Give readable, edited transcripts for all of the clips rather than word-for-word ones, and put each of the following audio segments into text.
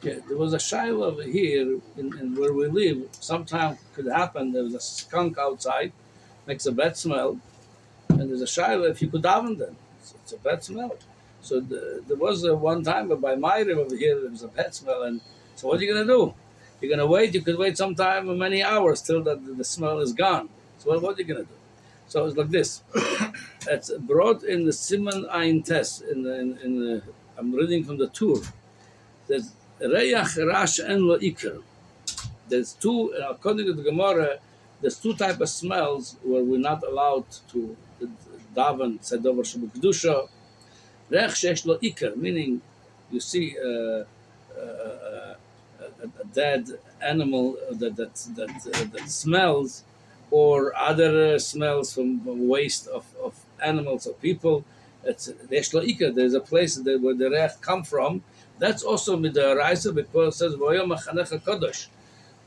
Yeah, there was a shiloh over here in where we live. Sometimes could happen. There was a skunk outside, makes a bad smell, and there's a shiloh if you could daven then. It's a bad smell. So there was one time by my river over here there was a bad smell, and so what are you gonna do? You're gonna wait. You could wait sometime many hours till that the smell is gone. So what are you gonna do? So it's like this. It's brought in the Siman Ein Tes in the. I'm reading from the Tur. There's Reyach Rash En Lo Iker. There's two, according to the Gemara, there's two type of smells where we're not allowed to daven Sedover Shabbat Kedusha. Reich Shesh Lo Iker, meaning you see a dead animal that smells, or other smells from waste of animals or people. It's Reich Lo Iker. There's a place where the Reich come from. That's also with the Raisa because it says V'yom HaChanecha Kodosh.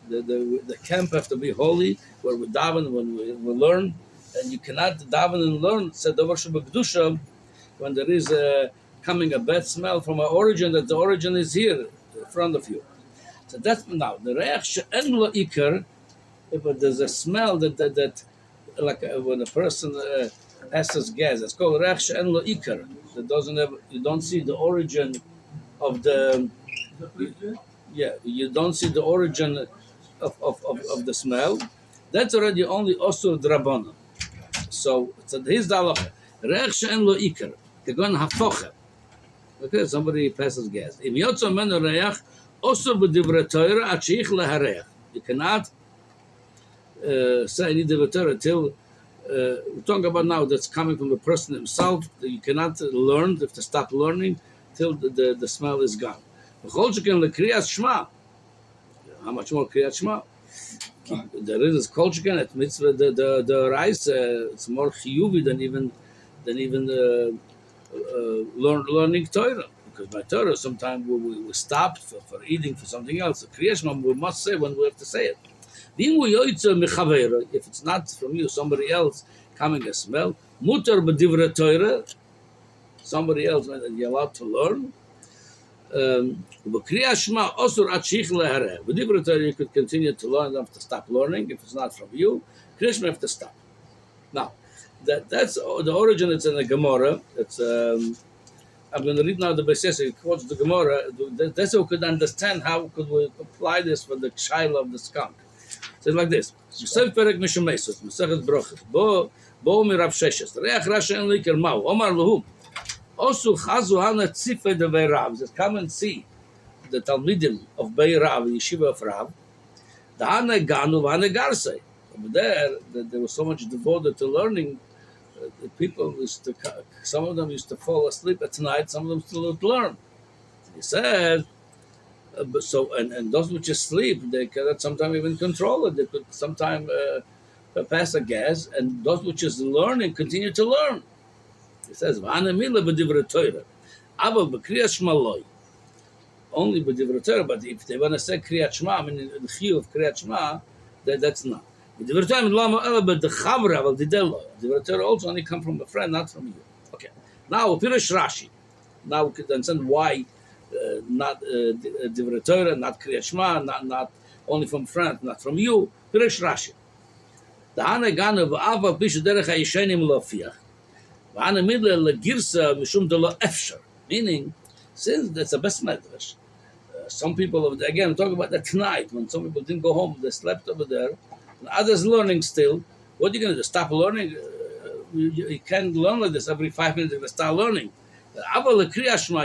The camp have to be holy, where we daven, when we learn, and you cannot daven and learn Sedover Shabbat Kedusha when there is coming a bad smell from an origin that the origin is here in front of you. So that's now the Reach She'en Lo Iker. If there's a smell that like when a person passes gas, it's called Reach She'en Lo Iker. That doesn't have, you don't see the origin of the you don't see the origin of the smell. That's already only osur drabana. So here's the halacha. Reich she'en lo iker. Kegon hafoche. Okay, somebody passes gas. Im yotzo meno reich osur b'divrei Torah ad sheich lehareich. You cannot say any divrei Torah till we're talking about now that's coming from the person himself. You cannot learn, you have to stop learning till the smell is gone. How much more Kriyat Shema? There is this culture at mitzvah the rice. It's more chiyuvi than even learning Torah, because by Torah sometimes we stop for eating for something else. So Kriyat Shema we must say when we have to say it. If it's not from you, somebody else coming a smell, mutar b'divrei Torah, somebody else you're allowed to learn. B'kriyat Shema osur ad sheich lehareh. B'divrei Torah you could continue to learn, you don't have to stop learning. If it's not from you, Kriyat Shema you have to stop. Now, that's the origin. It's in the Gemara. It's I'm going to read now the Beis It quotes the Gemara. That's how we could understand how could we apply this for the child of the skunk. So it's like this. Yosef Perek Mishamesus, Masechet Brochot. Bo mirav Sheshes. Reach Rash En Lo Iker Mau. Omar Lahu. Also Chazu Hana Tzife de Beirav. Just come and see the Talmidim of Beirav, the Yeshiva of Rav. The Hana Ganu, Hana Garsei. Over there was so much devoted to learning. The people some of them used to fall asleep at night, some of them still would learn. He said, and those which sleep, they cannot sometimes even control it. They could sometimes pass a gas, and those which is learning continue to learn. He says, only b'divrei Torah, but if they want to say Kriyat Shema, I mean the chiyuv of Kriyat Shema, that's not. Divrei Torah also only come from a friend, not from you. Okay. Now, Pirush Rashi. Now we can understand why not Divrei Torah, not Kriyat Shema, not only from friend, not from you. Pirush Rashi. Da'ana ganu v'ava bishu derech ha'yishenim lo fiach. V'ana midle legirsa mishum de lo efshar. Meaning, since that's the best medrash, some people, again, talking about that tonight, when some people didn't go home, they slept over there, and others learning still. What are you going to do? Stop learning? You can't learn like this every 5 minutes if you start learning. Kriyat Shema,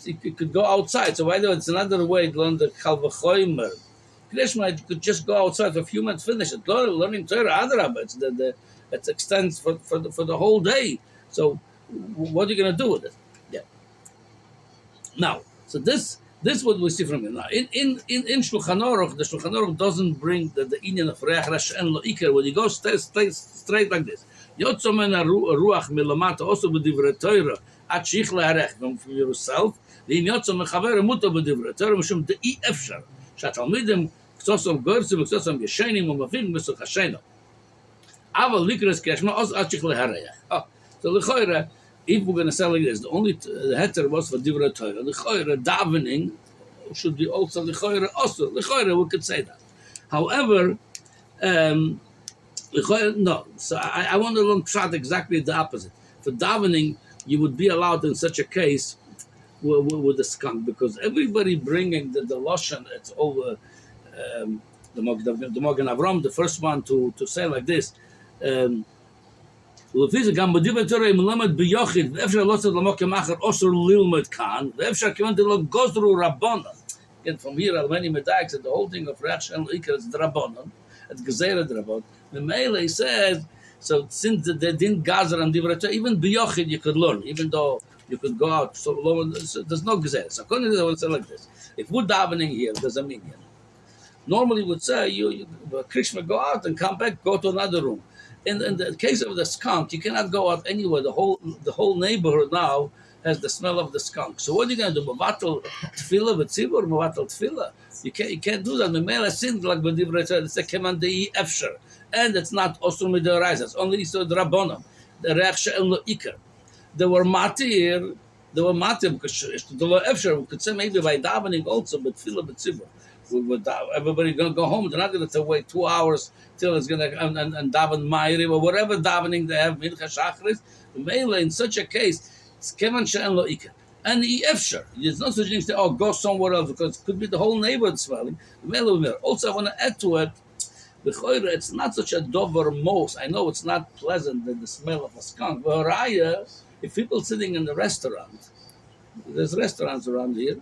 you could go outside. So why do it's another way to learn the Kal V'chomer. Kriyat Shema, you could just go outside for a few minutes, finish it. Learning Torah, Adarabah, it extends for the whole day. So what are you going to do with it? Yeah. Now, so this is what we see from here. Now, in Shulchan Aruch, the Shulchan Aruch doesn't bring the inyan of Reach Rash En Lo Iker. When you go straight like this, Yotzo Men Ruach Milamata also b'divrei Torah at sheich leharech from yourself. V'im Yotzo Mechaver Muta b'divrei Torah mishum de'i efshar shatalmidim k'tzosom gorsim k'tzosom yeshenim u'mafim b'such hashena. Aval likras Kriyat Shema os at sheich leharech. So l'choira if we're going to say like this, the only the heter was for divrei Torah. The choire davening should be also the choire also. The choire we could say that. However, no. So I want to learn pshat exactly the opposite. For davening, you would be allowed in such a case with the skunk, because everybody bringing the lashon, it's over. The Magen Avram, the first one to say like this. ולפי גם בדיבר תורה, אם מלמד ביוחד, ואפשר לא צריך למוקם אחר, אוסר ללמוד כאן, ואפשר כיוונתי לו גוזרו רבונן. Again, from here, many medayik said the whole thing of Reach and Iker is drabonon, it's gezerah drabon. The Mele says, so since they didn't gather and divrei Torah, even biyochid you could learn, even though you could go out so long, so there's no gezerah. So according to this, I would say like this: if we're davening here, there's a minyan. Normally, would say you Krishna go out and come back, go to another room. In the case of the skunk, you cannot go out anywhere. The whole neighborhood now has the smell of the skunk. So what are you going to do? Mavatal tefillah v'tzibur, mavatal tefillah. You can't do that. Memela sin like b'divrei Torah. It's a command dei efsher, and it's not osur midoraisa. It's only isur drabonon. The reach she'en lo iker. They were matir. Because the lo efsher. We could say maybe by davening also, but tefillah v'tzibur. Everybody going to go home. They're not going to wait 2 hours till it's going to and daven ma'ariv or whatever davening they have. Mincha shachris. In such a case, it's kevan she'en lo iker. And efsher, there's no such thing to say, oh, go somewhere else, because it could be the whole neighborhood smelling. Also, I want to add to it, it's not such a dover mos. I know it's not pleasant, the smell of a skunk. But if people sitting in the restaurant, there's restaurants around here,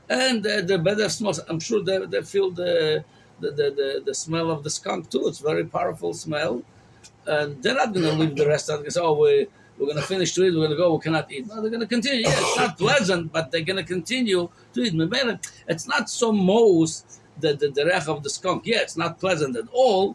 and the better smells, I'm sure they feel the smell of the skunk too. It's a very powerful smell. And they're not going to leave the restaurant and say, oh, we're going to finish to eat, we're going to go, we cannot eat. No, they're going to continue. Yeah, it's not pleasant, but they're going to continue to eat. It's not so most the rech of the skunk. Yeah, it's not pleasant at all.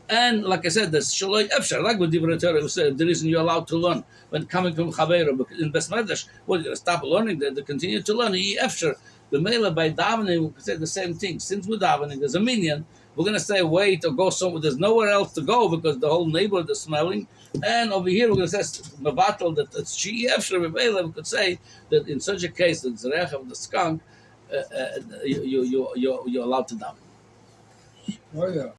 And like I said, there's shaloi efshar, like with divrei Torah, we said, the reason you're allowed to learn when coming from Chaveira, in Bes Medrash, well, you're going to stop learning, they continue to learn. Efshar, the mela by davening, we could say the same thing. Since we're davening, there's a minyan, we're going to say wait or go somewhere. There's nowhere else to go because the whole neighborhood is smelling. And over here, we're going to say mevatel that it's she efshar. We could say that in such a case, the zerech of the skunk, you're allowed to daven. Oh yeah.